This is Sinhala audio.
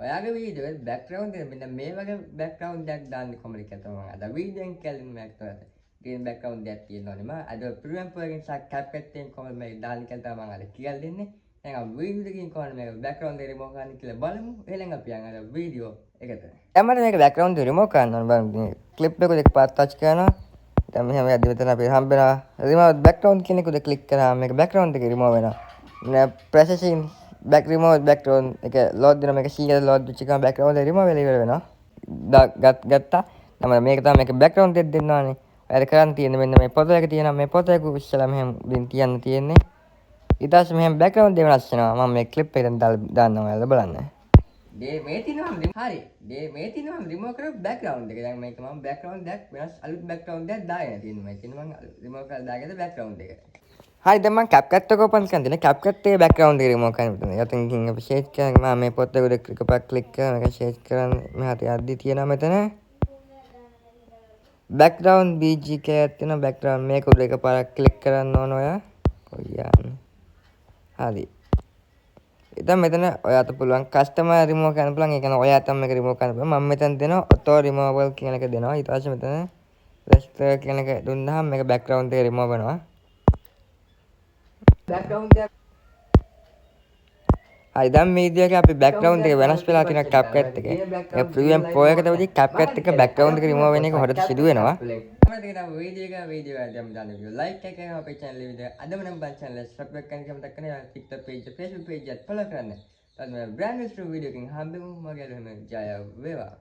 ඔයාගේ වීඩියෝ එකේ බෑග්ග්‍රවුන්ඩ් එක මෙන්න මේ වගේ බෑග්ග්‍රවුන්ඩ් එකක් දාන්න කොහොමද කියලා තමයි මම අද වීඩියෝ එකෙන් කියලා දෙන්න මම green background එකක් තියෙනවනේ මම අද premium pro එකෙන් CapCut එකෙන් කොහොමද මේක දාන්න කියලා තමයි මම අද කියලා දෙන්නේ. එහෙනම් වීඩියෝ එකකින් කොහොමද මේක background එක remove කරන්න කියලා බලමු. එහෙනම් අපි යන් අර වීඩියෝ එකට. දැන් මට මේක background එක remove කරන්න ඕන බලන්න. clip එක දෙක පාත් touch කරනවා. දැන් මෙහෙම යද්දි මෙතන අපි හම්බෙනවා remove background කියන එක උඩ click කරාම මේක background එක remove වෙනවා. processing back remove background එක load දෙනවා මේක C එක load වෙච්ච ගමන් background එක remove වෙලා ඉවර වෙනවා. ගත්තා. නම් මේක තමයි මේක background එක දෙන්න ඕනේ. ඔයාලා කරන් තියෙන්නේ මෙන්න මේ ෆොටෝ එක තියෙනවා මේ ෆොටෝ එක ඉස්සලා මෙහෙම ඉතින් තියන්න තියෙන්නේ. ඊට පස්සේ මෙහෙම background එක වෙනස් වෙනවා. මම මේ clip එකෙන් දාන්නවා ඔයාලා බලන්න. මේ තියෙනවා හරි. මේ තියෙනවා remove කරපු background එක. දැන් මේක මම background එකක් වෙනස් අලුත් background එකක් දාගෙන තියෙනවා. මේ කියන්නේ මම remove කරලා දාගෙන background එක. හරි දැන් මම CapCut එක open කරන් දෙන්න. CapCut එකේ background එක remove කරන්න මෙතන. යතින් අපි shade කරගෙන මම මේ ෆොටෝ එක එකපාරක් click කරලා මේක shade කරන් මෙහාට යද්දි තියෙනවා මෙතන background BG එකක් තියෙනවා background මේක උඩ එකපාරක් click කරන්න ඕන ඔයා. කොයි යන්නේ. හරි. ඉතින් මෙතන ඔයාට පුළුවන් customer remove කරන්න පුළුවන්. ඒ කියන්නේ ඔයා තමයි මේක remove කරන්න පුළුවන්. මම මෙතන දෙනවා auto removal කියන එක දෙනවා. ඊට පස්සේ මෙතන register කියන එක දුන්නාම මේක background එක remove වෙනවා. background එක හරි දැන් මේ විදිහට අපි background එක වෙනස් වෙලා තියෙන CapCut එකේ. ඒ premium pro එකට වදී CapCut එක background එක remove වෙන එක හොරට සිදු වෙනවා. වීඩියෝ එක දැන් දාන්න වීඩියෝ like එක කරනවා අපේ channel එක විදිහට. අදම නම් බන් channel එක subscribe කරන්න කැමති නැත්නම් TikTok page Facebook page එක follow කරන්න. ඊට පස්සේ brand new video එකකින් හම්බෙමු. මගේ අර ජය වේවා.